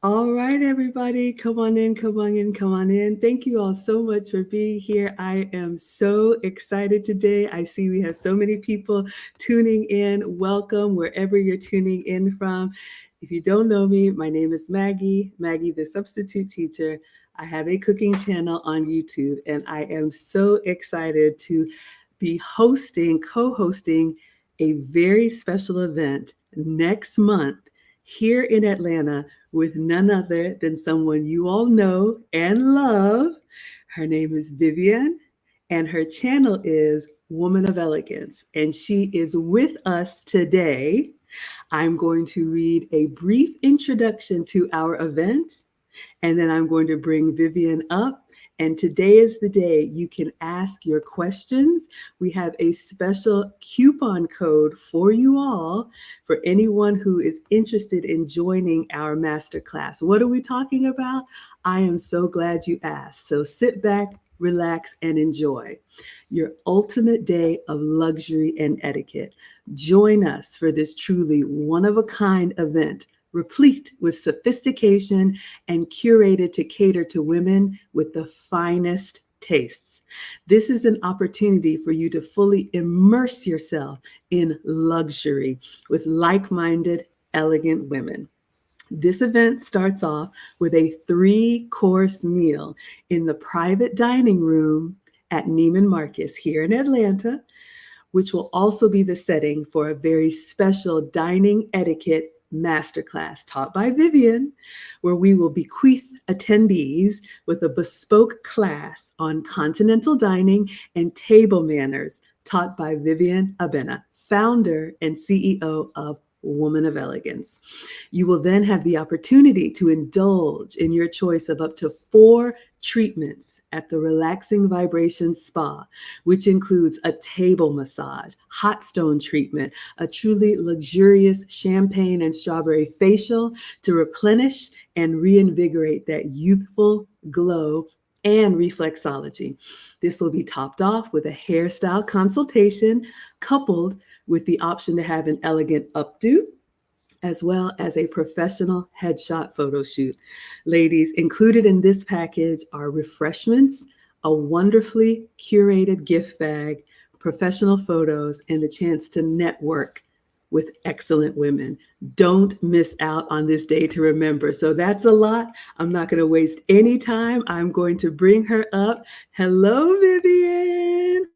All right, everybody, come on in, come on in, come on in. Thank you all so much for being here. I am so excited today. I see we have so many people tuning in. Welcome wherever you're tuning in from. If you don't know me, my name is Maggie, Maggie the substitute teacher. I have a cooking channel on YouTube, and I am so excited to be co hosting a very special event next month here in Atlanta with none other than someone you all know and love. Her name is Vivian, and her channel is Woman of Elegance, and she is with us today. I'm going to read a brief introduction to our event, and then I'm going to bring Vivian up. And today is the day you can ask your questions. We have a special coupon code for you all for anyone who is interested in joining our masterclass. What are we talking about? I am so glad you asked. So sit back, relax, and enjoy your ultimate day of luxury and etiquette. Join us for this truly one of a kind event, replete with sophistication and curated to cater to women with the finest tastes. This is an opportunity for you to fully immerse yourself in luxury with like minded, elegant women. This event starts off with a 3-course meal in the private dining room at Neiman Marcus here in Atlanta, which will also be the setting for a very special dining etiquette masterclass taught by Vivian, where we will bequeath attendees with a bespoke class on continental dining and table manners taught by Vivian Abena, founder and CEO of Woman of Elegance. You will then have the opportunity to indulge in your choice of up to 4 treatments at the Relaxing Vibrations Spa, which includes a table massage, hot stone treatment, a truly luxurious champagne and strawberry facial to replenish and reinvigorate that youthful glow and reflexology. This will be topped off with a hairstyle consultation coupled with the option to have an elegant updo as well as a professional headshot photo shoot. Ladies, included in this package are refreshments, a wonderfully curated gift bag, professional photos, and the chance to network with excellent women. Don't miss out on this day to remember. So that's a lot. I'm not going to waste any time. I'm going to bring her up. Hello, Vivian.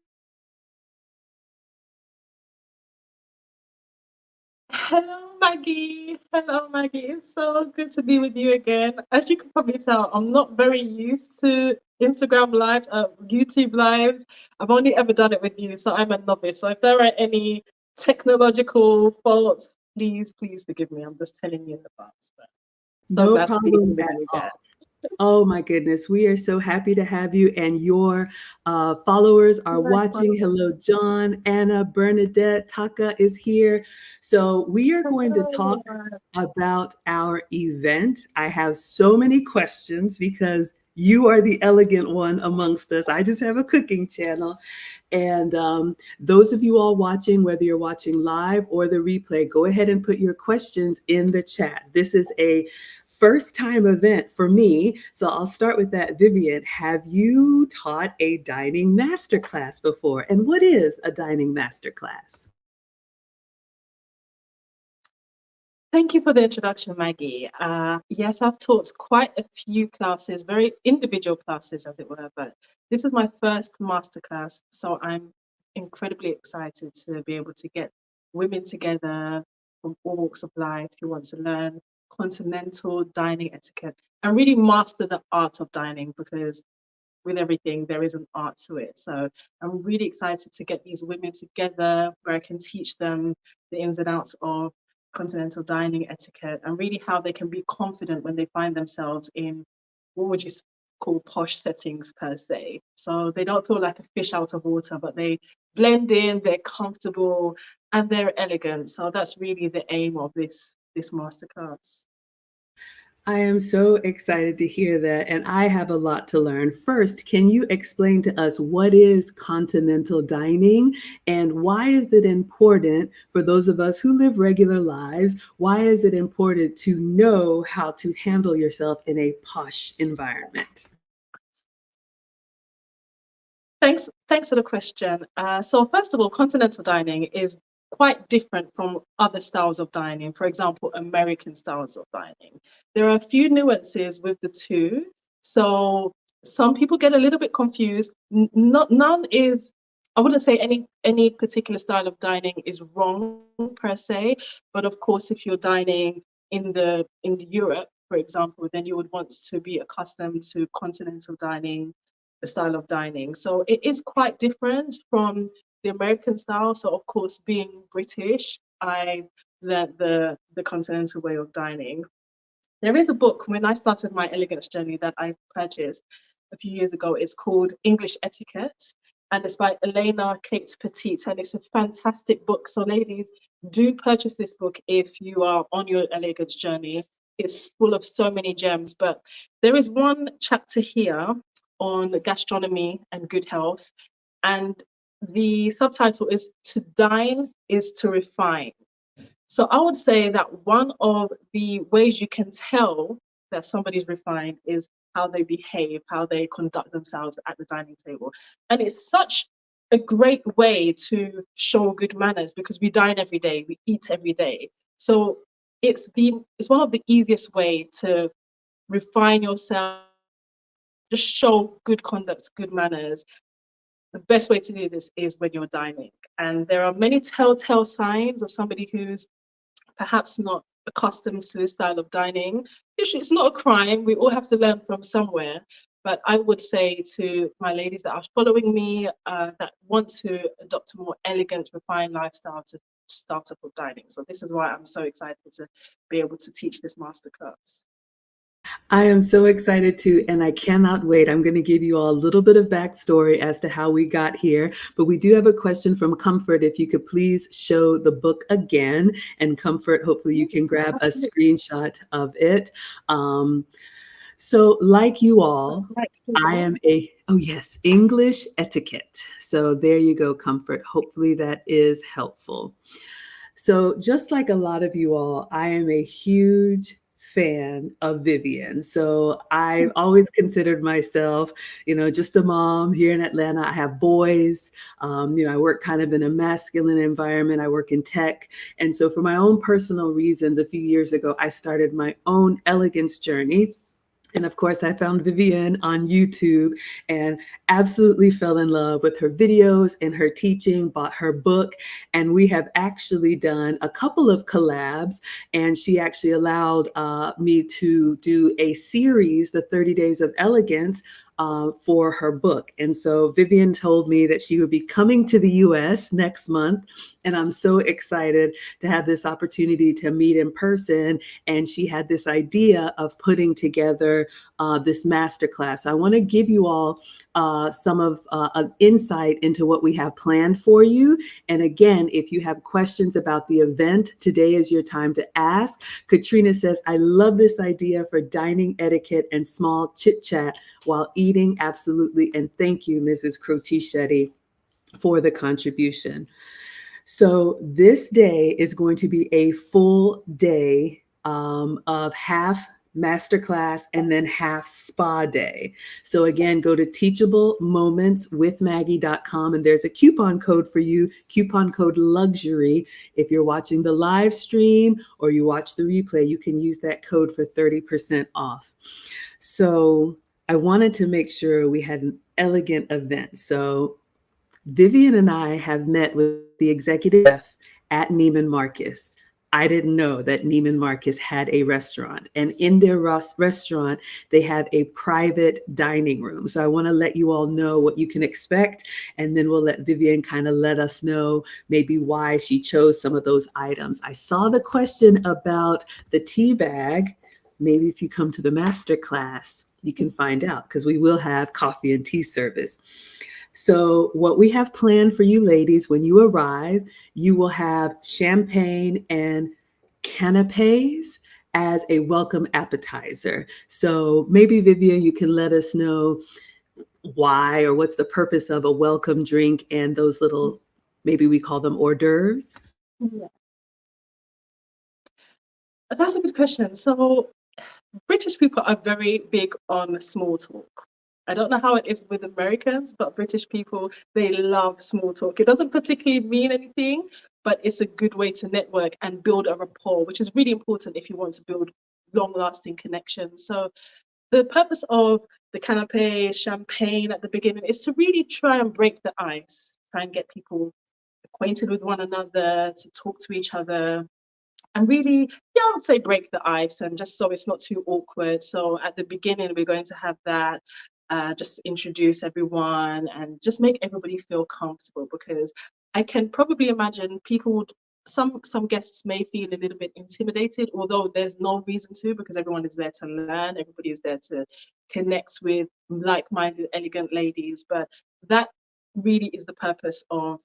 Hello, Maggie. Hello, Maggie. It's so good to be with you again. As you can probably tell, I'm not very used to Instagram lives, YouTube lives. I've only ever done it with you, so I'm a novice. So if there are any technological faults, please forgive me. I'm just telling you in advance. But so No glad to be problem here with at you all. again. Oh my goodness, we are so happy to have you, and your followers are You're very watching. welcome. Hello, John, Anna, Bernadette, Taka is here. So, we are going to talk Hello. about our event. I have so many questions because you are the elegant one amongst us. I just have a cooking channel. And those of you all watching, whether you're watching live or the replay, go ahead and put your questions in the chat. This is a first time event for me. So I'll start with that. Vivian, have you taught a dining masterclass before? And what is a dining masterclass? Thank you for the introduction, Maggie. Yes, I've taught quite a few classes, very individual classes, as it were, but this is my first masterclass, so I'm incredibly excited to be able to get women together from all walks of life who want to learn continental dining etiquette and really master the art of dining because with everything, there is an art to it. So I'm really excited to get these women together where I can teach them the ins and outs of continental dining etiquette and really how they can be confident when they find themselves in what would you call posh settings per se. So they don't feel like a fish out of water, but they blend in, they're comfortable, and they're elegant. So that's really the aim of this masterclass. I am so excited to hear that, and I have a lot to learn. First, can you explain to us what is continental dining and why is it important for those of us who live regular lives? Why is it important to know how to handle yourself in a posh environment? Thanks for the question. So first of all, continental dining is quite different from other styles of dining. For example, American styles of dining. There are a few nuances with the two. So some people get a little bit confused. Not none is. I wouldn't say any particular style of dining is wrong per se, but of course, if you're dining in the Europe, for example, then you would want to be accustomed to continental dining, the style of dining. So it is quite different from the American style. So of course, being British, I learned the continental way of dining. There is a book when I started my elegance journey that I purchased a few years ago. It's called English Etiquette, and it's by Elena Kate Petit, and it's a fantastic book. So ladies, do purchase this book if you are on your elegance journey. It's full of so many gems, but there is one chapter here on gastronomy and good health, and the subtitle is "To Dine is to Refine." So I would say that one of the ways you can tell that somebody's refined is how they behave, how they conduct themselves at the dining table. And it's such a great way to show good manners because we dine every day, we eat every day. So it's one of the easiest way to refine yourself, just show good conduct, good manners. The best way to do this is when you're dining. And there are many telltale signs of somebody who's perhaps not accustomed to this style of dining. It's not a crime. We all have to learn from somewhere. But I would say to my ladies that are following me that want to adopt a more elegant, refined lifestyle to start up with dining. So this is why I'm so excited to be able to teach this masterclass. I am so excited too, and I cannot wait. I'm going to give you all a little bit of backstory as to how we got here. But we do have a question from Comfort. If you could please show the book again, and Comfort, hopefully you can grab a Absolutely. screenshot of it. So, like you So all, it's right I here. am oh yes, English etiquette. So there you go, Comfort. Hopefully that is helpful. So, just like a lot of you all, I am a huge fan of Vivian. So, I always considered myself, just a mom here in Atlanta. I have boys. I work kind of in a masculine environment. I work in tech. And so, for my own personal reasons, a few years ago, I started my own elegance journey. And of course, I found Vivian on YouTube and absolutely fell in love with her videos and her teaching, bought her book. And we have actually done a couple of collabs. And she actually allowed me to do a series, The 30 Days of Elegance, for her book. And so Vivian told me that she would be coming to the US next month. And I'm so excited to have this opportunity to meet in person. And she had this idea of putting together this masterclass. So I want to give you all some of an insight into what we have planned for you. And again, if you have questions about the event, today is your time to ask. Katrina says, I love this idea for dining etiquette and small chit chat while eating. Absolutely. And thank you, Mrs. Crotichetti, for the contribution. So this day is going to be a full day of half masterclass and then half spa day. So again, go to teachablemomentswithmaggie.com and there's a coupon code for you, coupon code luxury. If you're watching the live stream or you watch the replay, you can use that code for 30% off. So I wanted to make sure we had an elegant event. So Vivian and I have met with the executive chef at Neiman Marcus. I didn't know that Neiman Marcus had a restaurant, and in their restaurant, they have a private dining room. So I want to let you all know what you can expect, and then we'll let Vivian kind of let us know maybe why she chose some of those items. I saw the question about the tea bag. Maybe if you come to the master class, you can find out because we will have coffee and tea service. So what we have planned for you ladies, when you arrive, you will have champagne and canapes as a welcome appetizer. So maybe Vivian, you can let us know why or what's the purpose of a welcome drink and those little, maybe we call them hors d'oeuvres. Yeah, that's a good question. So British people are very big on small talk. I don't know how it is with Americans, but British people, they love small talk. It doesn't particularly mean anything, but it's a good way to network and build a rapport, which is really important if you want to build long-lasting connections. So the purpose of the canapé, champagne at the beginning is to really try and break the ice, try and get people acquainted with one another, to talk to each other, and really, yeah, I would say break the ice and just so it's not too awkward. So at the beginning, we're going to have that, just introduce everyone and just make everybody feel comfortable, because I can probably imagine people would, some guests may feel a little bit intimidated, although there's no reason to, because everyone is there to learn, everybody is there to connect with like-minded, elegant ladies. But that really is the purpose of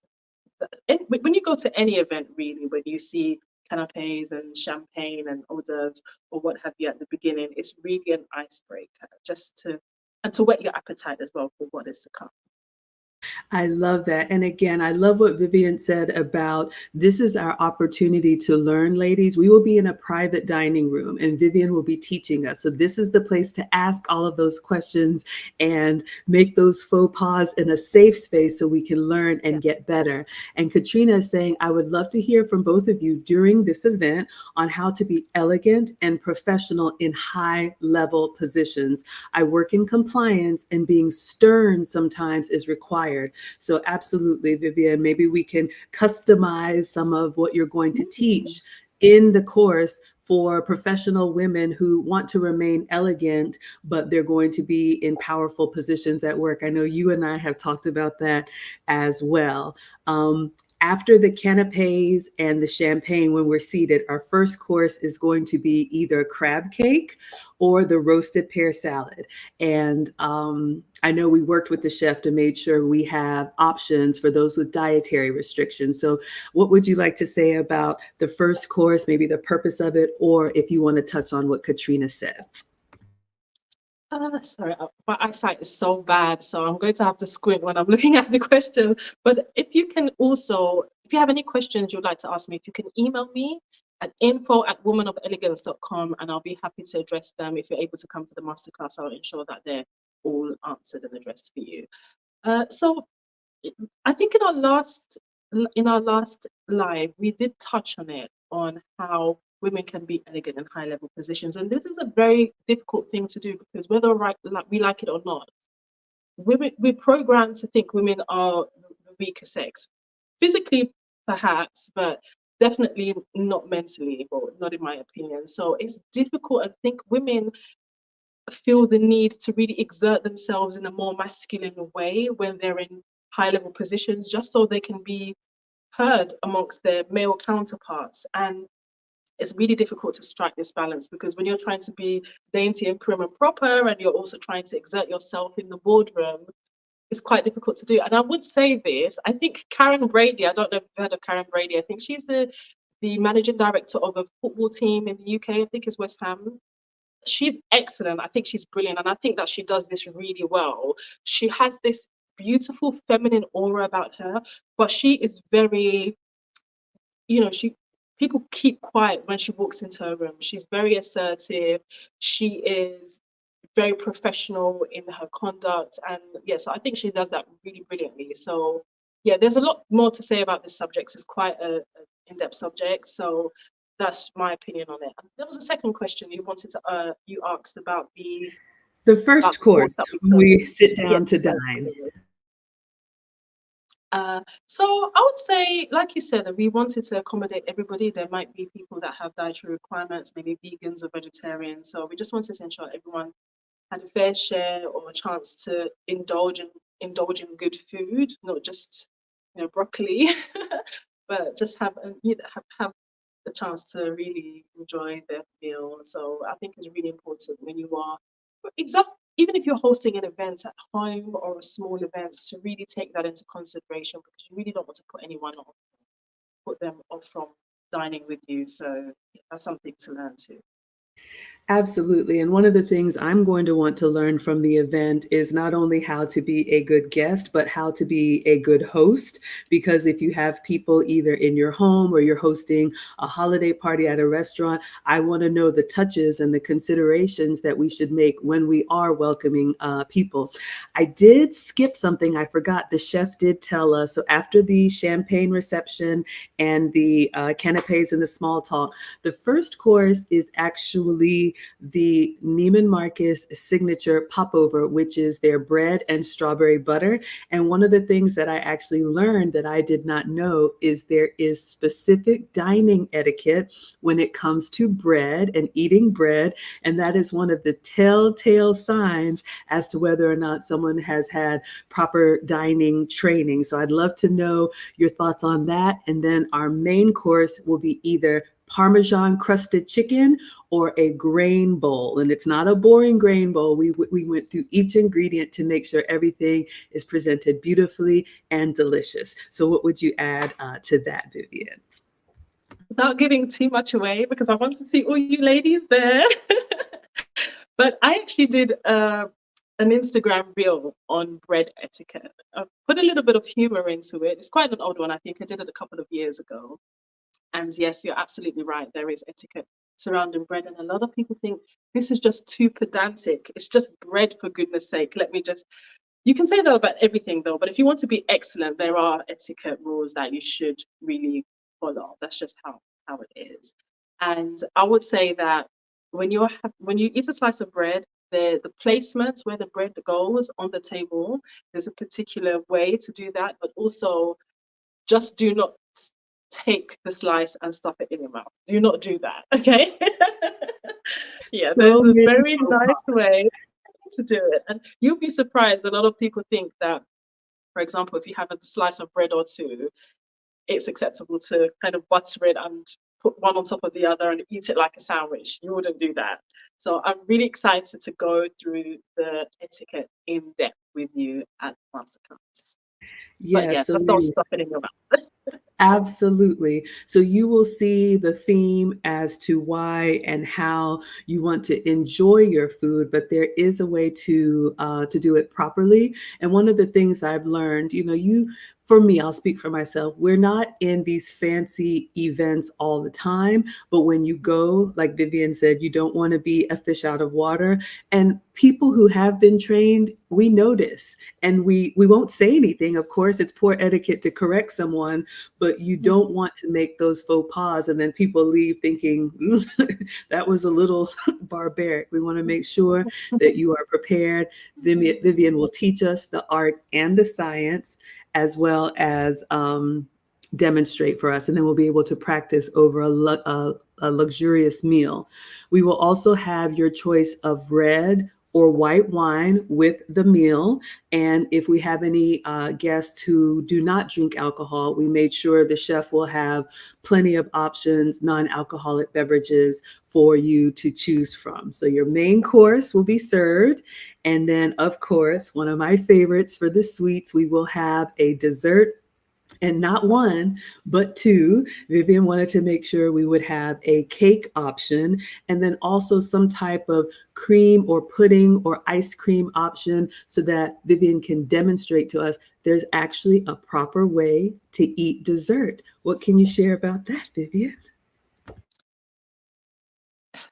when you go to any event, really, when you see canapes and champagne and hors d'oeuvres or what have you at the beginning, it's really an icebreaker, just to and to whet your appetite as well for what is to come. I love that. And again, I love what Vivian said about this is our opportunity to learn, ladies. We will be in a private dining room and Vivian will be teaching us. So this is the place to ask all of those questions and make those faux pas in a safe space so we can learn Yeah. and get better. And Katrina is saying, I would love to hear from both of you during this event on how to be elegant and professional in high level positions. I work in compliance and being stern sometimes is required. So absolutely, Vivian, maybe we can customize some of what you're going to teach in the course for professional women who want to remain elegant, but they're going to be in powerful positions at work. I know you and I have talked about that as well. After the canapes and the champagne, when we're seated, our first course is going to be either crab cake or the roasted pear salad. And I know we worked with the chef to make sure we have options for those with dietary restrictions. So what would you like to say about the first course, maybe the purpose of it, or if you want to touch on what Katrina said? Sorry, my eyesight is so bad, so I'm going to have to squint when I'm looking at the questions. But if you can also, if you have any questions you'd like to ask me, if you can email me at info@womanofelegance.com, and I'll be happy to address them. If you're able to come to the masterclass, I'll ensure that they're all answered and addressed for you. So I think in our last live, we did touch on it, on how women can be elegant in high level positions. And this is a very difficult thing to do, because whether we like it or not, we're programmed to think women are the weaker sex. Physically, perhaps, but definitely not mentally, or not in my opinion. So it's difficult. I think women feel the need to really exert themselves in a more masculine way when they're in high level positions, just so they can be heard amongst their male counterparts. And it's really difficult to strike this balance, because when you're trying to be dainty and prim and proper and you're also trying to exert yourself in the boardroom, it's quite difficult to do. And I would say this, I think Karen Brady, I don't know if you've heard of Karen Brady, I think she's the managing director of a football team in the UK, I think is West Ham. She's excellent. I think she's brilliant. And I think that she does this really well. She has this beautiful feminine aura about her, but she is very, she people keep quiet when she walks into her room. She's very assertive. She is very professional in her conduct. And yeah, so I think she does that really brilliantly. So yeah, there's a lot more to say about this subject. It's quite a in-depth subject. So that's my opinion on it. And there was a second question you asked about The about first the course course, that we put. we sit Yes, down to first dine. course. So I would say, like you said, that we wanted to accommodate everybody. There might be people that have dietary requirements, maybe vegans or vegetarians. So we just wanted to ensure everyone had a fair share or a chance to indulge in good food, not just broccoli, but just have the chance to really enjoy their meal. So I think it's really important when you are, even if you're hosting an event at home or a small event, to really take that into consideration, because you really don't want to put them off from dining with you. So that's something to learn too. Absolutely. And one of the things I'm going to want to learn from the event is not only how to be a good guest, but how to be a good host. Because if you have people either in your home or you're hosting a holiday party at a restaurant, I want to know the touches and the considerations that we should make when we are welcoming people. I did skip something. I forgot. The chef did tell us. So after the champagne reception and the canapes and the small talk, the first course is actually the Neiman Marcus signature popover, which is their bread and strawberry butter. And one of the things that I actually learned that I did not know is there is specific dining etiquette when it comes to bread and eating bread. And that is one of the telltale signs as to whether or not someone has had proper dining training. So I'd love to know your thoughts on that. And then our main course will be either Parmesan crusted chicken or a grain bowl. And it's not a boring grain bowl. We went through each ingredient to make sure everything is presented beautifully and delicious. So what would you add to that, Vivian? Without giving too much away, because I want to see all you ladies there. But I actually did an Instagram reel on bread etiquette. I put a little bit of humor into it. It's quite an old one. I think I did it a couple of years ago. And yes, you're absolutely right. There is etiquette surrounding bread. And a lot of people think this is just too pedantic. It's just bread, for goodness sake. You can say that about everything though, but if you want to be excellent, there are etiquette rules that you should really follow. That's just how it is. And I would say that when you eat a slice of bread, the placement where the bread goes on the table, there's a particular way to do that, but also just do not take the slice and stuff it in your mouth. Do not do that, okay? Yeah, there's So a many very faux nice pas. way to do it. And you'll be surprised. A lot of people think that, for example, if you have a slice of bread or two, it's acceptable to kind of butter it and put one on top of the other and eat it like a sandwich. You wouldn't do that. So I'm really excited to go through the etiquette in depth with you at Masterclass. But yeah, Yes, so just don't many. stuff it in your mouth. Absolutely. So you will see the theme as to why and how you want to enjoy your food, but there is a way to do it properly. And one of the things I've learned, for me, I'll speak for myself. We're not in these fancy events all the time, but when you go, like Vivian said, you don't want to be a fish out of water. And people who have been trained, we notice, and we won't say anything. Of course, it's poor etiquette to correct someone, but you don't want to make those faux pas and then people leave thinking that was a little barbaric. We want to make sure that you are prepared. Vivian will teach us the art and the science as well as demonstrate for us, and then we'll be able to practice over a luxurious meal. We will also have your choice of red or white wine with the meal. And if we have any guests who do not drink alcohol, we made sure the chef will have plenty of options, non-alcoholic beverages for you to choose from. So your main course will be served. And then, of course, one of my favorites for the sweets, we will have a dessert, and not one, but two. Vivian wanted to make sure we would have a cake option and then also some type of cream or pudding or ice cream option so that Vivian can demonstrate to us there's actually a proper way to eat dessert. What can you share about that, Vivian?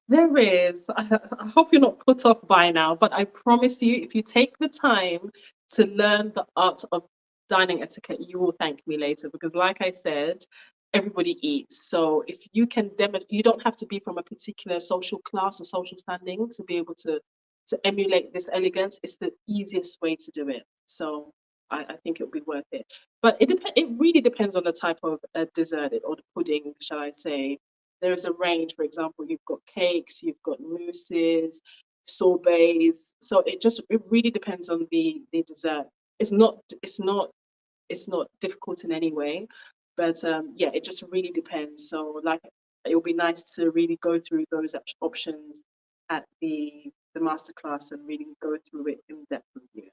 There is. I hope you're not put off by now, but I promise you, if you take the time to learn the art of dining etiquette, you will thank me later. Because, like I said, everybody eats. So if you can you don't have to be from a particular social class or social standing to be able to emulate this elegance. It's the easiest way to do it. So I think it'll be worth it. But it really depends on the type of dessert or the pudding, shall I say. There is a range. For example, you've got cakes, you've got mousses, sorbets. So it really depends on the dessert. It's not difficult in any way, but yeah, it just really depends. So like it will be nice to really go through those options at the masterclass and really go through it in depth with you.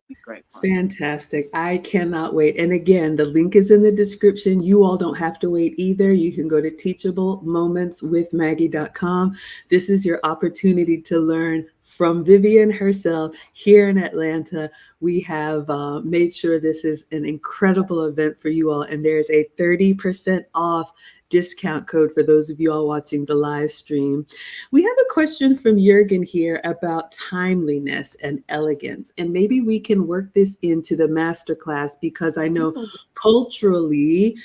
would be a great one. Fantastic. I cannot wait. And again, the link is in the description. You all don't have to wait either. You can go to teachablemomentswithmaggie.com. This is your opportunity to learn from Vivian herself here in Atlanta. We have made sure this is an incredible event for you all. And there's a 30% off discount code for those of you all watching the live stream. We have a question from Jurgen here about timeliness and elegance, and maybe we can work this into the masterclass because I know culturally,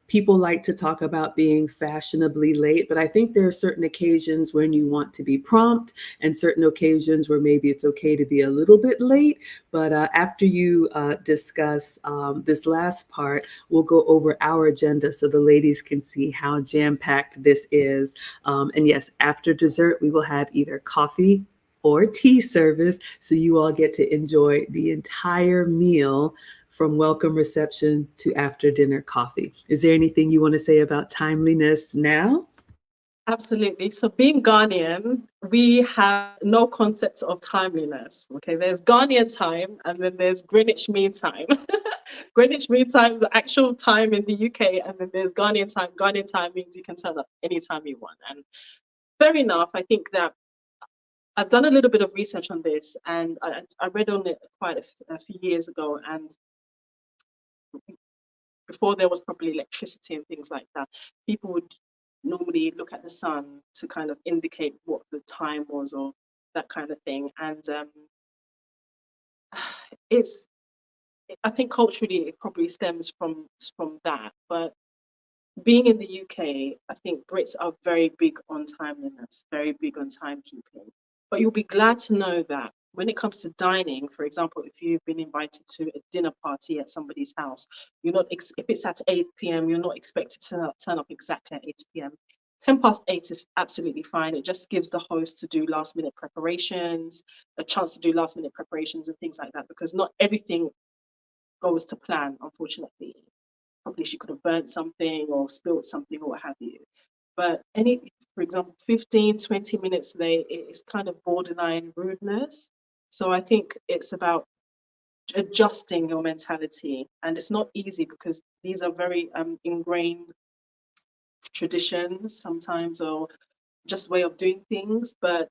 people like to talk about being fashionably late, but I think there are certain occasions when you want to be prompt and certain occasions where maybe it's okay to be a little bit late. But after you discuss this last part, we'll go over our agenda so the ladies can see how jam-packed this is. And yes, after dessert, we will have either coffee or tea service, so you all get to enjoy the entire meal from welcome reception to after dinner coffee. Is there anything you want to say about timeliness now? Absolutely. So being Ghanaian, we have no concept of timeliness. Okay, there's Ghanaian time and then there's Greenwich Mean Time. Greenwich Mean Time is the actual time in the UK, and then there's Ghanaian time. Ghanaian time means you can turn up anytime you want. And fair enough, I think that I've done a little bit of research on this, and I read on it quite a few years ago, and before there was probably electricity and things like that, people would normally look at the sun to kind of indicate what the time was or that kind of thing. And it's, I think culturally it probably stems from that. But being in the UK, I think Brits are very big on timeliness, very big on timekeeping. But you'll be glad to know that when it comes to dining, for example, if you've been invited to a dinner party at somebody's house, you're not if it's at 8 p.m., you're not expected to turn up exactly at 8 p.m. 10 past 8 is absolutely fine. It just gives the host to do last minute preparations, a chance to do last minute preparations and things like that, because not everything goes to plan, unfortunately. Probably she could have burnt something or spilled something or what have you. But for example, 15, 20 minutes late, it's kind of borderline rudeness. So I think it's about adjusting your mentality. And it's not easy because these are very ingrained traditions sometimes, or just way of doing things. But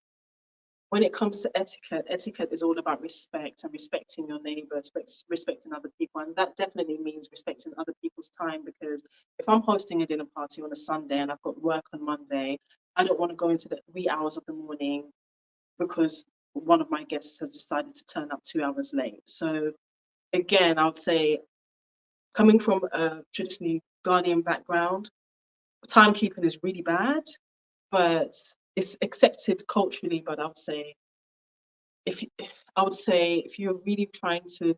when it comes to etiquette, etiquette is all about respect and respecting your neighbors, respecting other people. And that definitely means respecting other people's time, because if I'm hosting a dinner party on a Sunday and I've got work on Monday, I don't want to go into the wee hours of the morning because one of my guests has decided to turn up 2 hours late. So again, I would say, coming from a traditionally Ghanaian background, timekeeping is really bad, but it's accepted culturally. But I would say if you're really trying to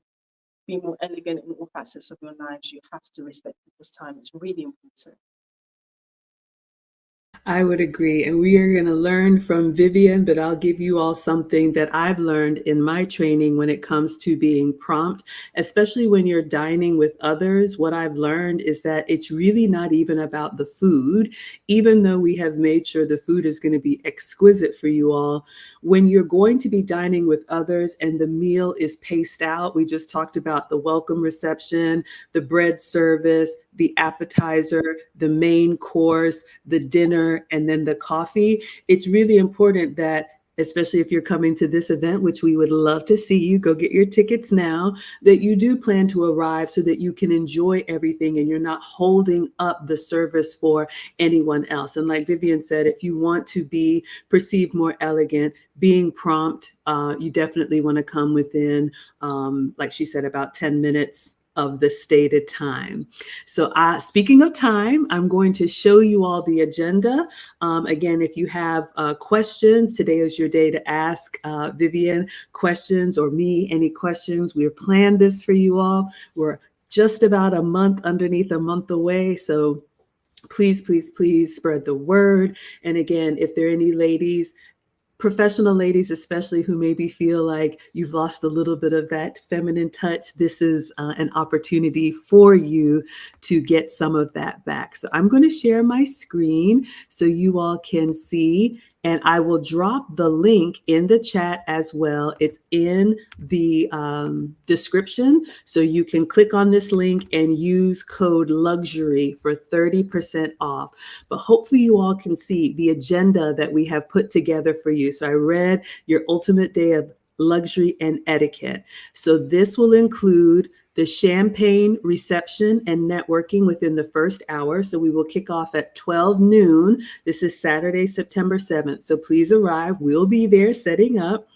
be more elegant in all facets of your lives, you have to respect people's time. It's really important. I would agree. And we are going to learn from Vivian, but I'll give you all something that I've learned in my training when it comes to being prompt, especially when you're dining with others. What I've learned is that it's really not even about the food, even though we have made sure the food is going to be exquisite for you all. When you're going to be dining with others and the meal is paced out, we just talked about the welcome reception, the bread service, the appetizer, the main course, the dinner, and then the coffee. It's really important that, especially if you're coming to this event, which we would love to see you, go get your tickets now, that you do plan to arrive so that you can enjoy everything and you're not holding up the service for anyone else. And like Vivian said, if you want to be perceived more elegant, being prompt, you definitely want to come within, like she said, about 10 minutes of the stated time. So speaking of time, I'm going to show you all the agenda. Again, if you have questions, today is your day to ask Vivian questions, or me any questions. We've planned this for you all. We're just about a month away. So please, please, please spread the word. And again, if there are any ladies, professional ladies especially, who maybe feel like you've lost a little bit of that feminine touch, this is an opportunity for you to get some of that back. So I'm going to share my screen so you all can see. And I will drop the link in the chat as well. It's in the description. So you can click on this link and use code LUXURY for 30% off. But hopefully you all can see the agenda that we have put together for you. So I read your ultimate day of luxury and etiquette. So this will include the champagne reception and networking within the first hour. So we will kick off at 12 noon. This is Saturday, September 7th. So please arrive. We'll be there setting up.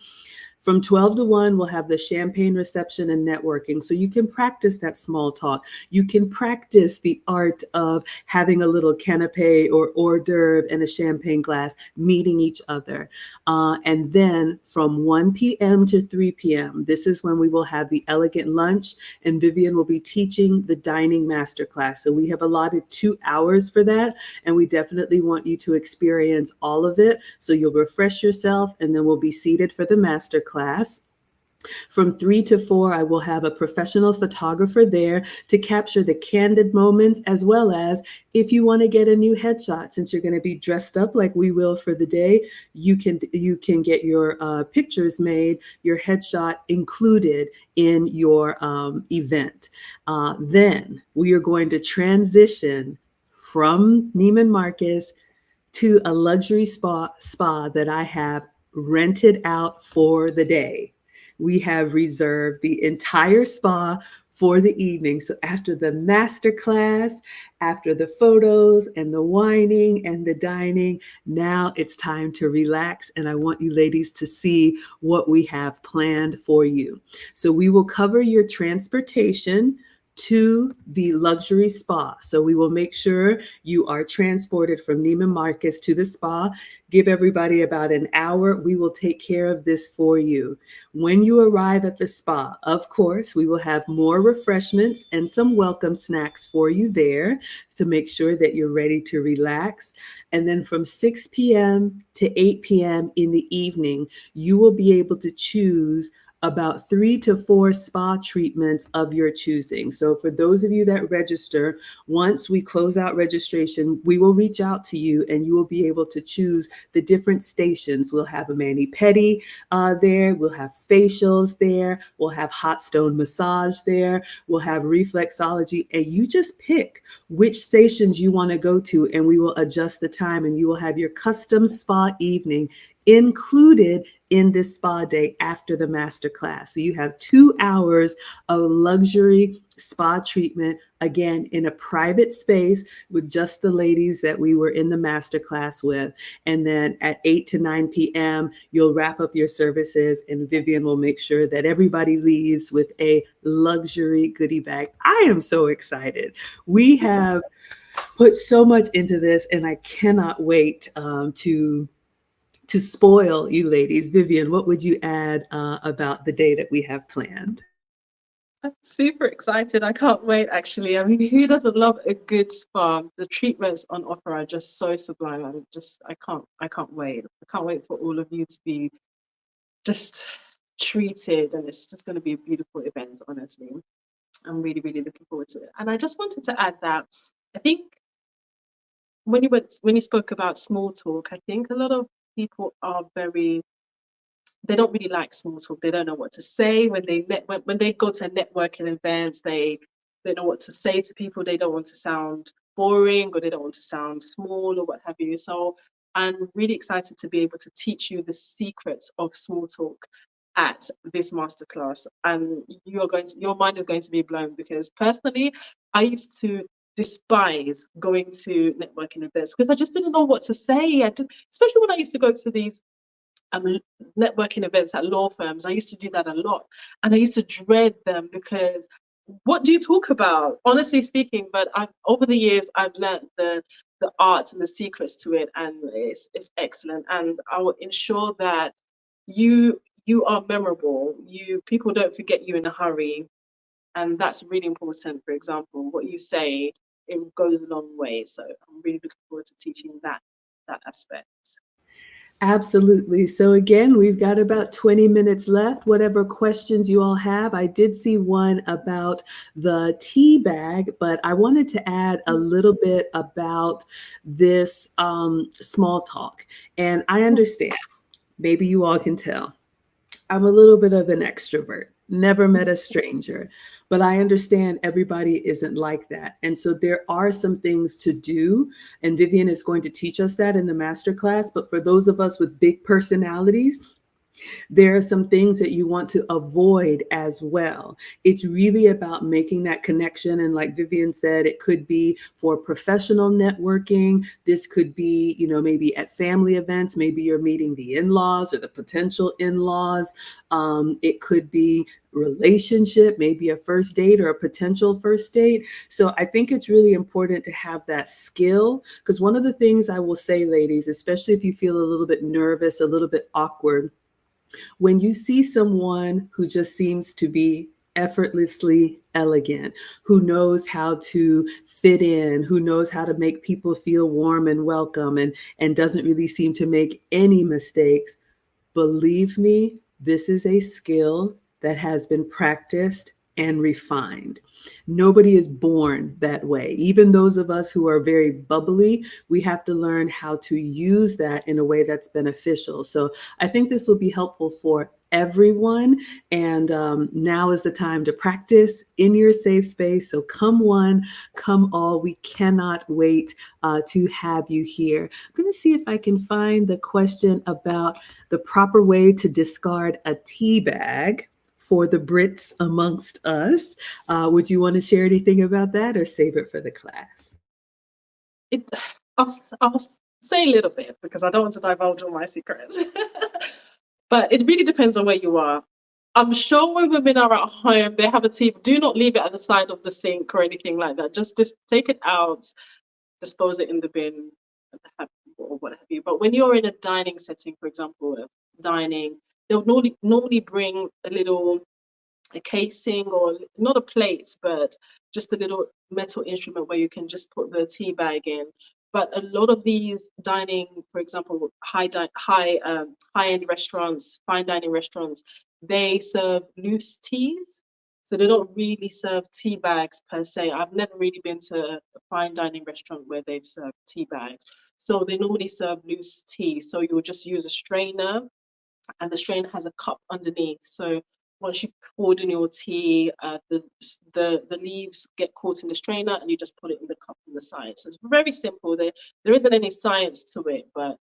From 12 to 1, we'll have the champagne reception and networking. So you can practice that small talk. You can practice the art of having a little canapé or hors d'oeuvre and a champagne glass, meeting each other. And then from 1 p.m. to 3 p.m., this is when we will have the elegant lunch, and Vivian will be teaching the dining masterclass. So we have allotted 2 hours for that, and we definitely want you to experience all of it. So you'll refresh yourself, and then we'll be seated for the masterclass. From 3 to 4, I will have a professional photographer there to capture the candid moments, as well as if you want to get a new headshot, since you're going to be dressed up like we will for the day, you can get your pictures made, your headshot included in your event. Then we are going to transition from Neiman Marcus to a luxury spa that I have rented out for the day. We have reserved the entire spa for the evening. So after the master class, after the photos and the wining and the dining, now it's time to relax. And I want you ladies to see what we have planned for you. So we will cover your transportation to the luxury spa. So we will make sure you are transported from Neiman Marcus to the spa. Give everybody about an hour. We will take care of this for you. When you arrive at the spa, of course, we will have more refreshments and some welcome snacks for you there to make sure that you're ready to relax. And then from 6 p.m. to 8 p.m. in the evening, you will be able to choose about 3 to 4 spa treatments of your choosing. So for those of you that register, once we close out registration, we will reach out to you and you will be able to choose the different stations. We'll have a mani-pedi there. We'll have facials there. We'll have hot stone massage there. We'll have reflexology. And you just pick which stations you want to go to, and we will adjust the time, and you will have your custom spa evening included in this spa day after the master class. So you have 2 hours of luxury spa treatment, again, in a private space with just the ladies that we were in the master class with. And then at 8 to 9 p.m., you'll wrap up your services, and Vivian will make sure that everybody leaves with a luxury goodie bag. I am so excited. We have put so much into this, and I cannot wait to spoil you ladies. Vivian, what would you add about the day that we have planned? I'm super excited. I can't wait, actually. I mean, who doesn't love a good spa? The treatments on offer are just so sublime. I can't wait. I can't wait for all of you to be just treated, and it's just going to be a beautiful event, honestly. I'm really, really looking forward to it. And I just wanted to add that I think when you spoke about small talk, I think a lot of people are they don't really like small talk. They don't know what to say when they go to a networking event. They don't know what to say to people. They don't want to sound boring, or they don't want to sound small, or what have you. So I'm really excited to be able to teach you the secrets of small talk at this masterclass, and your mind is going to be blown, because personally, I used to despise going to networking events because I just didn't know what to say. Especially when I used to go to these networking events at law firms. I used to do that a lot, and I used to dread them because what do you talk about? Honestly speaking, but over the years I've learned the art and the secrets to it, and it's excellent. And I will ensure that you are memorable. People don't forget you in a hurry, and that's really important. For example, what you say, it goes a long way. So I'm really looking forward to teaching that aspect. Absolutely. So again, we've got about 20 minutes left. Whatever questions you all have, I did see one about the tea bag, but I wanted to add a little bit about this small talk. And I understand, maybe you all can tell. I'm a little bit of an extrovert, never met a stranger, but I understand everybody isn't like that. And so there are some things to do, and Vivian is going to teach us that in the masterclass. But for those of us with big personalities, there are some things that you want to avoid as well. It's really about making that connection. And like Vivian said, it could be for professional networking. This could be, maybe at family events, maybe you're meeting the in-laws or the potential in-laws. It could be relationship, maybe a first date or a potential first date. So I think it's really important to have that skill, because one of the things I will say, ladies, especially if you feel a little bit nervous, a little bit awkward, when you see someone who just seems to be effortlessly elegant, who knows how to fit in, who knows how to make people feel warm and welcome, and doesn't really seem to make any mistakes, believe me, this is a skill that has been practiced and refined. Nobody is born that way. Even those of us who are very bubbly, we have to learn how to use that in a way that's beneficial. So I think this will be helpful for everyone. And now is the time to practice in your safe space. So come one, come all. We cannot wait to have you here. I'm going to see if I can find the question about the proper way to discard a tea bag for the Brits amongst us. Would you want to share anything about that or save it for the class? It, I'll say a little bit because I don't want to divulge all my secrets. But it really depends on where you are. I'm sure when women are at home, they have a tea. Do not leave it at the side of the sink or anything like that. Just take it out, dispose it in the bin, or what have you. But when you're in a dining setting, for example, dining, they'll normally bring a casing, or not a plate, but just a little metal instrument where you can just put the tea bag in. But a lot of these dining, for example, high-end restaurants, fine dining restaurants, they serve loose teas. So they don't really serve tea bags per se. I've never really been to a fine dining restaurant where they've served tea bags. So they normally serve loose tea. So you'll just use a strainer, and the strainer has a cup underneath. So once you've poured in your tea, the leaves get caught in the strainer, and you just put it in the cup on the side. So it's very simple. There isn't any science to it, but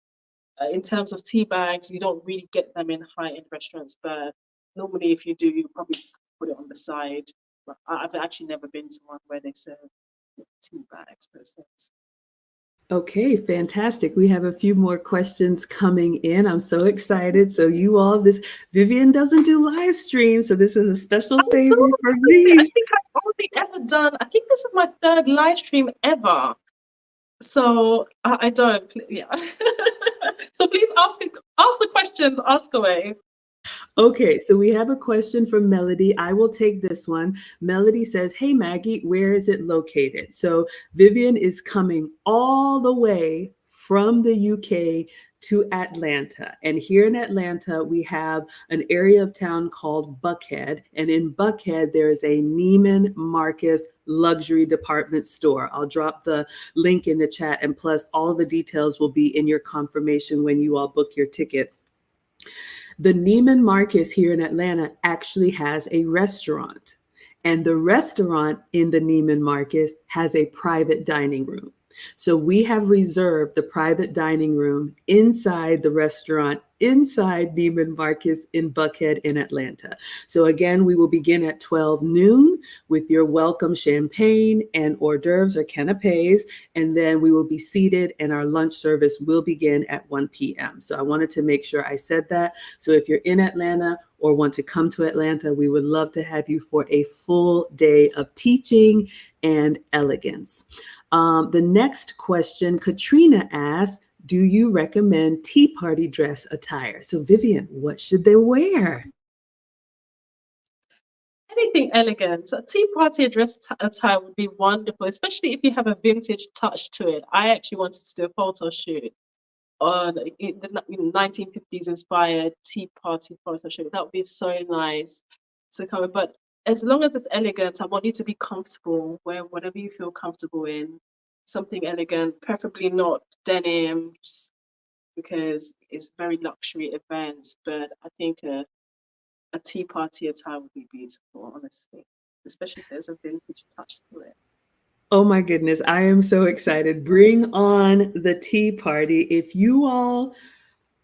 in terms of tea bags, you don't really get them in high-end restaurants. But normally, if you do, you probably just put it on the side. But I've actually never been to one where they serve tea bags per se. Okay, fantastic. We have a few more questions coming in. I'm so excited. So you all, Vivian doesn't do live streams, so this is a special favor for me. I think I've only ever done, I think this is my third live stream ever. So I don't, yeah. So please ask the questions, ask away. Okay, so we have a question from Melody. I will take this one. Melody says, "Hey Maggie, where is it located?" So Vivian is coming all the way from the UK to Atlanta. And here in Atlanta, we have an area of town called Buckhead. And in Buckhead, there is a Neiman Marcus luxury department store. I'll drop the link in the chat, and plus all of the details will be in your confirmation when you all book your ticket. The Neiman Marcus here in Atlanta actually has a restaurant, and the restaurant in the Neiman Marcus has a private dining room. So we have reserved the private dining room inside the restaurant, inside Neiman Marcus in Buckhead in Atlanta. So again, we will begin at 12 noon with your welcome champagne and hors d'oeuvres or canapes, and then we will be seated and our lunch service will begin at 1 p.m. So I wanted to make sure I said that. So if you're in Atlanta or want to come to Atlanta, we would love to have you for a full day of teaching and elegance. The next question, Katrina asked, "Do you recommend tea party dress attire?" So Vivian, what should they wear? Anything elegant. A tea party dress attire would be wonderful, especially if you have a vintage touch to it. I actually wanted to do a photo shoot on the 1950s inspired tea party photo shoot. That would be so nice to come. But as long as it's elegant, I want you to be comfortable, wear whatever you feel comfortable in. Something elegant, preferably not denim, because it's very luxury events. But I think a tea party attire would be beautiful, honestly, especially if there's a vintage touch to it. Oh my goodness, I am so excited. Bring on the tea party. If you all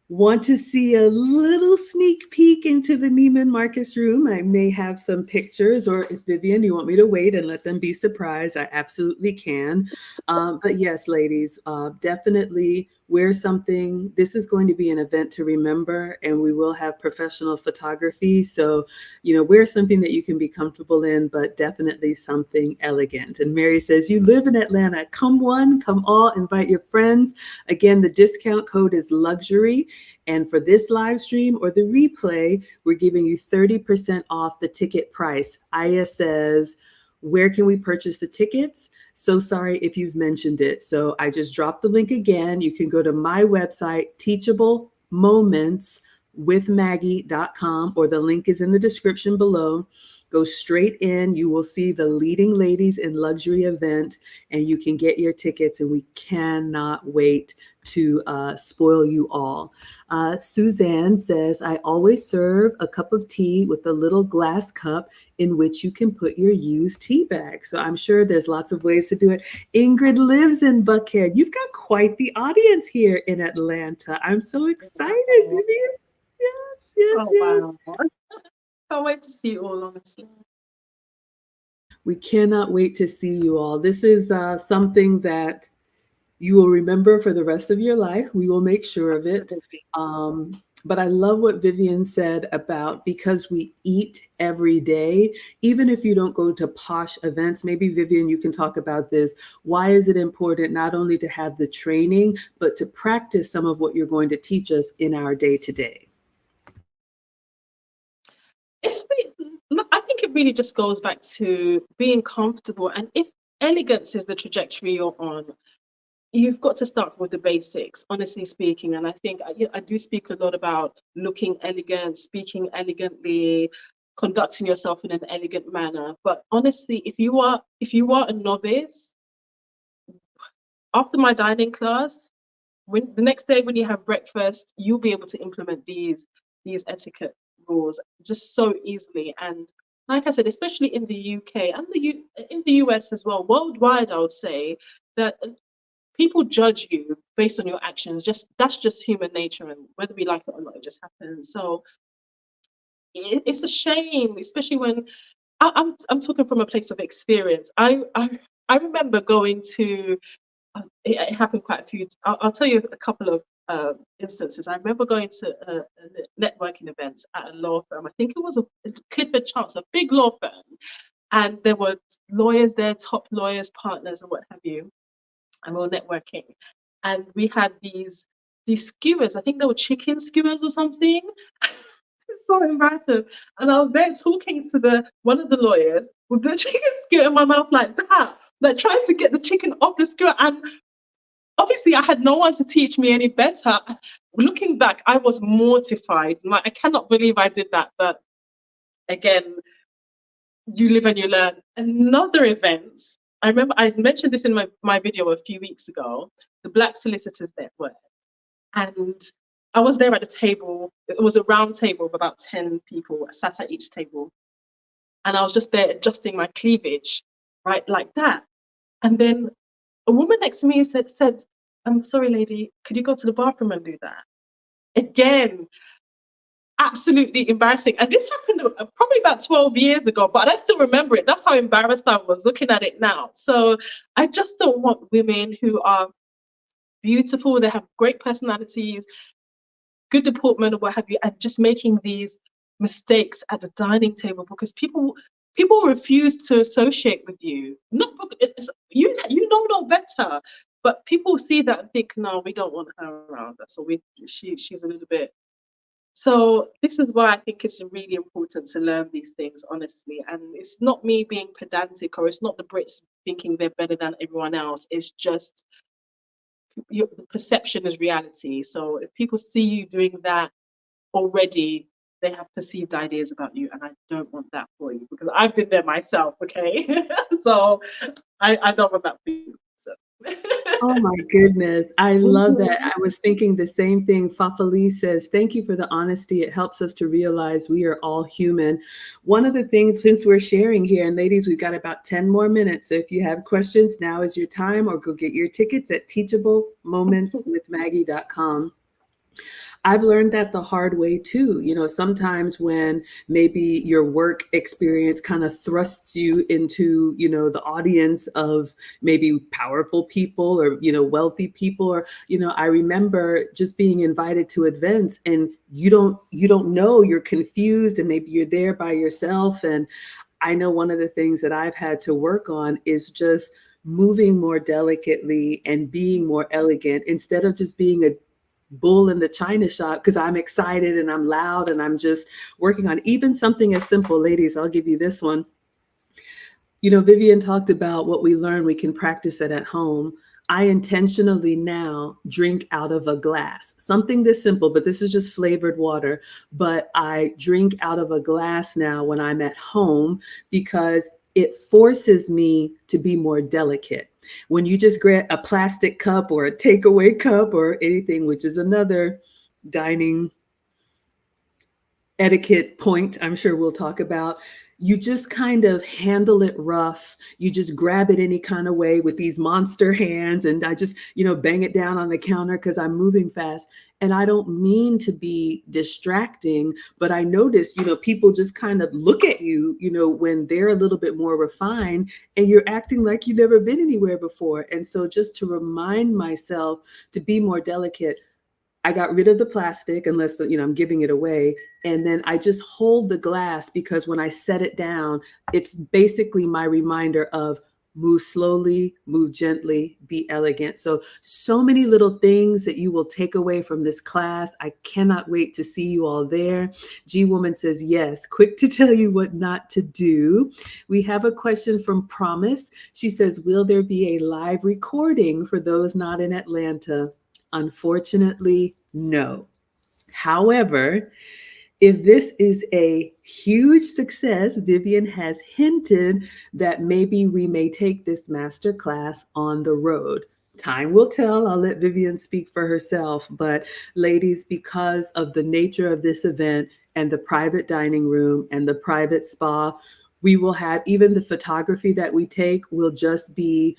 want to see a little sneak peek into the Neiman Marcus room, I may have some pictures, or if Vivian, you want me to wait and let them be surprised, I absolutely can. But yes, ladies, definitely wear something. This is going to be an event to remember, and we will have professional photography. So, wear something that you can be comfortable in, but definitely something elegant. And Mary says, you live in Atlanta. Come one, come all, invite your friends. Again, the discount code is luxury. And for this live stream or the replay, we're giving you 30% off the ticket price. Aya says, where can we purchase the tickets? So sorry if you've mentioned it. So I just dropped the link again. You can go to my website, teachablemomentswithmaggie.com, or the link is in the description below. Go straight in. You will see the leading ladies in luxury event, and you can get your tickets. And we cannot wait to spoil you all. Suzanne says, I always serve a cup of tea with a little glass cup in which you can put your used tea bag. So I'm sure there's lots of ways to do it. Ingrid lives in Buckhead. You've got quite the audience here in Atlanta. I'm so excited, Vivian. Yes, yes, Oh, yes. wow. Can't wait to see you all, honestly. We cannot wait to see you all. This is something that you will remember for the rest of your life. We will make sure of it. But I love what Vivian said about, because we eat every day, even if you don't go to posh events. Maybe Vivian, you can talk about this. Why is it important not only to have the training, but to practice some of what you're going to teach us in our day to day? I think it really just goes back to being comfortable. And if elegance is the trajectory you're on, you've got to start with the basics, honestly speaking. And I think I do speak a lot about looking elegant, speaking elegantly, conducting yourself in an elegant manner. But honestly, if you are a novice, after my dining class, when the next day when you have breakfast, you'll be able to implement these etiquette rules just so easily. And like I said, especially in the UK and in the US as well, worldwide, I would say that people judge you based on your actions. That's just human nature, and whether we like it or not, it just happens. So it's a shame, especially when I'm talking from a place of experience. I remember going to it happened quite a few. I'll tell you a couple of instances. I remember going to a networking event at a law firm. I think it was a Clifford Chance, a big law firm, and there were lawyers there, top lawyers, partners, and what have you. And we were networking, and we had these skewers. I think they were chicken skewers or something. So embarrassing. And I was there talking to one of the lawyers with the chicken skewer in my mouth like that, like trying to get the chicken off the skewer. And obviously I had no one to teach me any better. Looking back, I was mortified. Like, I cannot believe I did that. But again, you live and you learn. Another event, I remember I mentioned this in my video a few weeks ago, the Black Solicitors Network. And I was there at the table. It was a round table of about 10 people. I sat at each table. And I was just there adjusting my cleavage, right, like that. And then a woman next to me said, I'm sorry, lady, could you go to the bathroom and do that? Again, absolutely embarrassing. And this happened probably about 12 years ago, but I still remember it. That's how embarrassed I was looking at it now. So I just don't want women who are beautiful, they have great personalities, good deportment, or what have you, and just making these mistakes at the dining table, because people refuse to associate with you. Not because you know no better, but people see that and think, no, we don't want her around us, or she's a little bit. So this is why I think it's really important to learn these things, honestly. And it's not me being pedantic, or it's not the Brits thinking they're better than everyone else. It's just the perception is reality. So if people see you doing that already, they have perceived ideas about you, and I don't want that for you because I've been there myself. Okay, so I don't want that for you. So. Oh my goodness. I love that. Mhm. I was thinking the same thing. Fafali says, thank you for the honesty. It helps us to realize we are all human. One of the things, since we're sharing here, and ladies, we've got about 10 more minutes. So if you have questions, now is your time, or go get your tickets at teachablemomentswithmaggie.com. I've learned that the hard way too. You know, sometimes when maybe your work experience kind of thrusts you into, you know, the audience of maybe powerful people or, you know, wealthy people, or, you know, I remember just being invited to events and you don't know, you're confused, and maybe you're there by yourself. And I know one of the things that I've had to work on is just moving more delicately and being more elegant instead of just being a bull in the china shop because I'm excited and I'm loud and I'm just working on even something as simple. Ladies, I'll give you this one. You know, Vivian talked about what we learn, we can practice it at home. I intentionally now drink out of a glass, something this simple, but this is just flavored water. But I drink out of a glass now when I'm at home because it forces me to be more delicate. When you just grab a plastic cup or a takeaway cup or anything, which is another dining etiquette point I'm sure we'll talk about, you just kind of handle it rough. You just grab it any kind of way with these monster hands. And I just, you know, bang it down on the counter because I'm moving fast. And I don't mean to be distracting, but I notice, you know, people just kind of look at you, you know, when they're a little bit more refined and you're acting like you've never been anywhere before. And so just to remind myself to be more delicate, I got rid of the plastic unless, you know, I'm giving it away. And then I just hold the glass because when I set it down, it's basically my reminder of move slowly, move gently, be elegant. So many little things that you will take away from this class. I cannot wait to see you all there. G Woman says, yes, quick to tell you what not to do. We have a question from Promise. She says, will there be a live recording for those not in Atlanta? Unfortunately, no. However, if this is a huge success, Vivian has hinted that maybe we may take this master class on the road. Time will tell. I'll let Vivian speak for herself. But ladies, because of the nature of this event and the private dining room and the private spa, we will have even the photography that we take will just be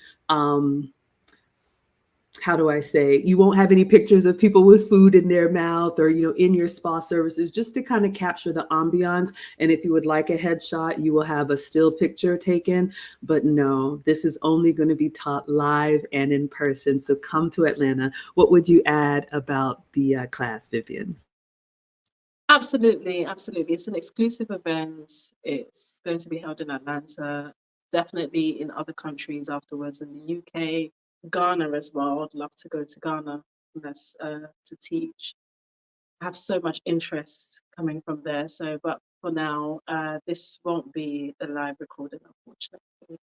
how do I say, you won't have any pictures of people with food in their mouth or, you know, in your spa services, just to kind of capture the ambiance. And if you would like a headshot, you will have a still picture taken. But no, this is only going to be taught live and in person. So come to Atlanta. What would you add about the class, Vivian? Absolutely, absolutely. It's an exclusive event. It's going to be held in Atlanta, definitely in other countries afterwards, in the UK, Ghana as well. I'd love to go to Ghana that's, to teach. I have so much interest coming from there. So, but for now, this won't be a live recording, unfortunately.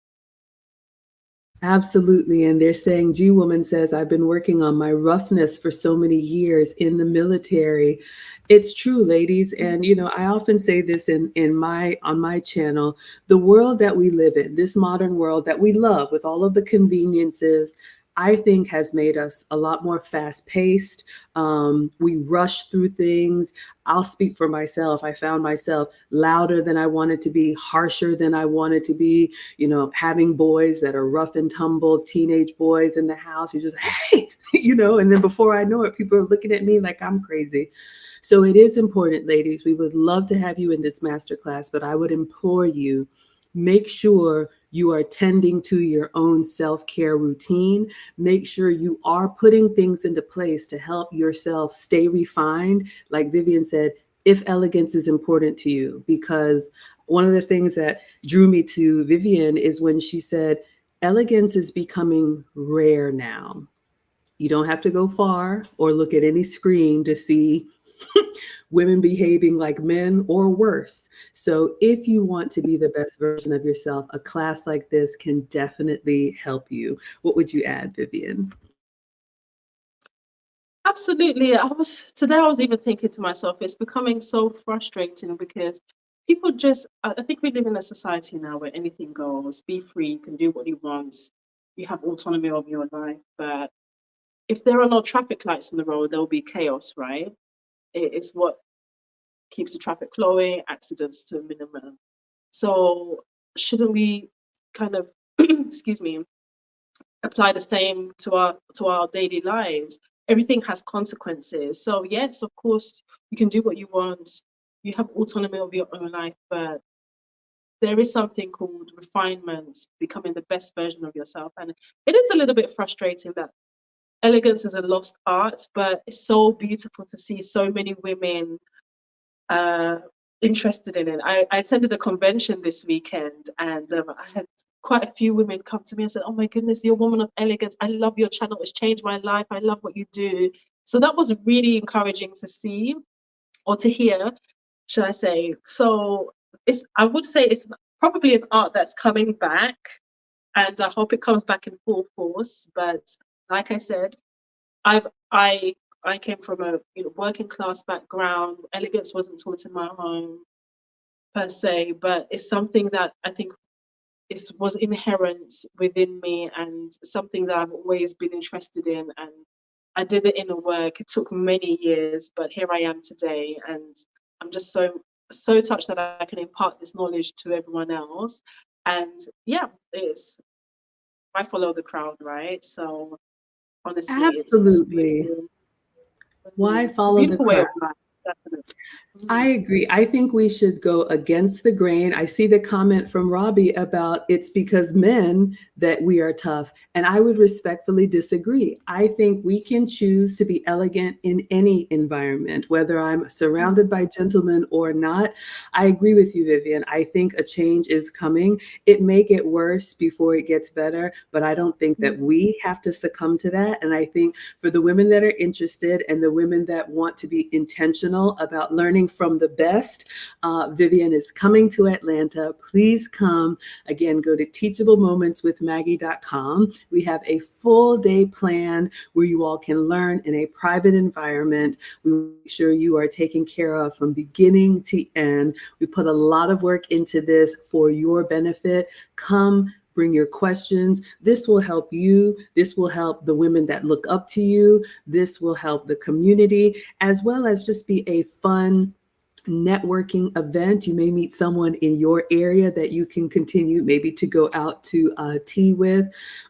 Absolutely. And they're saying, G Woman says, I've been working on my roughness for so many years in the military. It's true, ladies. And, you know, I often say this on my channel, the world that we live in, this modern world that we love with all of the conveniences, I think has made us a lot more fast paced. We rush through things. I'll speak for myself. I found myself louder than I wanted to be, harsher than I wanted to be, you know, having boys that are rough and tumble, teenage boys in the house. You just, hey, you know, and then before I know it, people are looking at me like I'm crazy. So it is important, ladies. We would love to have you in this masterclass, but I would implore you, make sure you are tending to your own self-care routine. Make sure you are putting things into place to help yourself stay refined. Like Vivian said, if elegance is important to you, because one of the things that drew me to Vivian is when she said, elegance is becoming rare now. You don't have to go far or look at any screen to see women behaving like men or worse. So if you want to be the best version of yourself, a class like this can definitely help you. What would you add, Vivian? Absolutely. I was even thinking to myself, it's becoming so frustrating because people just, I think we live in a society now where anything goes, be free, you can do what you want, you have autonomy of your life. But if there are no traffic lights on the road, there will be chaos, right? It's what keeps the traffic flowing, accidents to a minimum. So shouldn't we kind of, excuse me, apply the same to our daily lives? Everything has consequences. So yes, of course, you can do what you want. You have autonomy of your own life, but there is something called refinement, becoming the best version of yourself. And it is a little bit frustrating that elegance is a lost art, but it's so beautiful to see so many women uh, interested in it. I attended a convention this weekend, and I had quite a few women come to me and said, "Oh my goodness, you're a woman of elegance. I love your channel. It's changed my life. I love what you do." So that was really encouraging to see or to hear, should I say. So I would say it's probably an art that's coming back, and I hope it comes back in full force. But like I said, I've I came from a working class background. Elegance wasn't taught in my home per se, but it's something that I think was inherent within me and something that I've always been interested in. And I did the inner work. It took many years, but here I am today, and I'm just so touched that I can impart this knowledge to everyone else. And yeah, it's I follow the crowd, right? So honestly, it's Absolutely. beautiful. Why It's a follow the beautiful way crowd? of life, definitely. I Mm. agree. I think we should go against the grain. I see the comment from Robbie about it's because men that we are tough. And I would respectfully disagree. I think we can choose to be elegant in any environment, whether I'm surrounded Mm. by gentlemen or not. I agree with you, Vivian. I think a change is coming. It may get worse before it gets better, but I don't think that Mm. we have to succumb to that. And I think for the women that are interested and the women that want to be intentional about learning from the best, Vivian is coming to Atlanta. Please come. Again, go to teachablemomentswithmaggie.com. We have a full day planned where you all can learn in a private environment. We make sure you are taken care of from beginning to end. We put a lot of work into this for your benefit. Come, bring your questions. This will help you. This will help the women that look up to you. This will help the community, as well as just be a fun networking event. You may meet someone in your area that you can continue maybe to go out to tea with.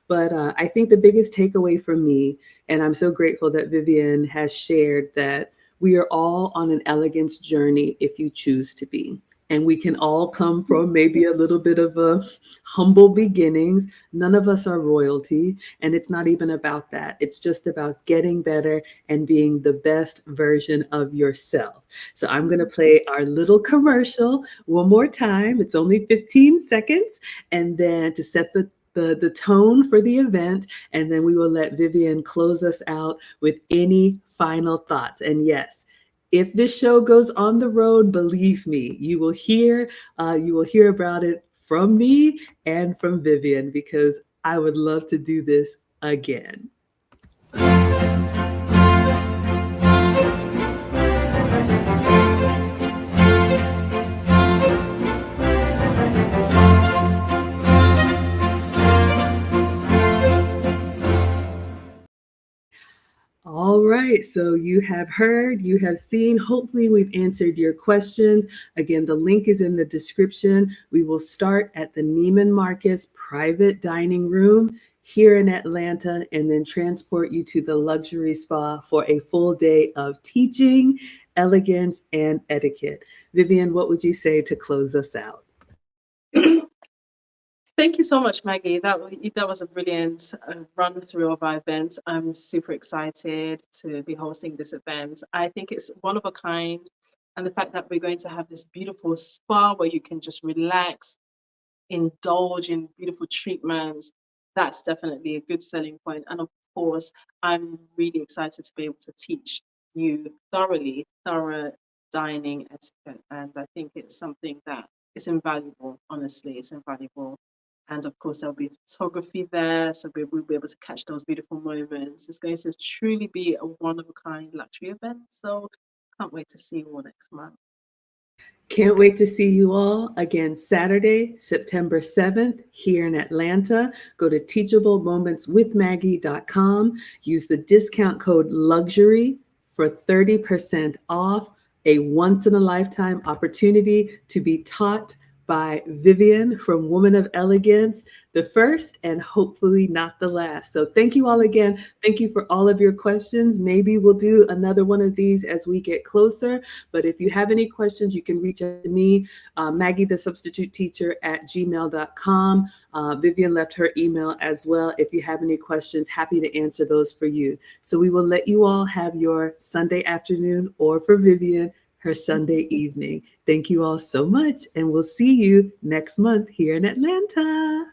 But I think the biggest takeaway for me, and I'm so grateful that Vivian has shared that we are all on an elegance journey if you choose to be. And we can all come from maybe a little bit of a humble beginnings. None of us are royalty. And it's not even about that. It's just about getting better and being the best version of yourself. So I'm going to play our little commercial one more time. It's only 15 seconds. And then to set the tone for the event. And then we will let Vivian close us out with any final thoughts. And yes, if this show goes on the road, believe me, you will hear about it from me and from Vivian because I would love to do this again. All right, so you have heard, you have seen. Hopefully, we've answered your questions. Again, the link is in the description. We will start at the Neiman Marcus private dining room here in Atlanta and then transport you to the luxury spa for a full day of teaching, elegance, and etiquette. Vivian, what would you say to close us out? Thank you so much, Maggie. That was a brilliant run through of our event. I'm super excited to be hosting this event. I think it's one of a kind, and the fact that we're going to have this beautiful spa where you can just relax, indulge in beautiful treatments, that's definitely a good selling point. And of course, I'm really excited to be able to teach you thorough dining etiquette. And I think it's something that is invaluable, honestly, it's invaluable. And of course, there'll be photography there, so we'll be able to catch those beautiful moments. It's going to truly be a one-of-a-kind luxury event. So can't wait to see you all next month. Can't wait to see you all again Saturday, September 7th, here in Atlanta. Go to teachablemomentswithmaggie.com. Use the discount code LUXURY for 30% off, a once in a lifetime opportunity to be taught by Vivian from Woman of Elegance, the first and hopefully not the last. So thank you all again. Thank you for all of your questions. Maybe we'll do another one of these as we get closer. But if you have any questions, you can reach out to me, Maggie, the substitute teacher at gmail.com. Vivian left her email as well. If you have any questions, happy to answer those for you. So we will let you all have your Sunday afternoon, or for Vivian, her Sunday evening. Thank you all so much, and we'll see you next month here in Atlanta.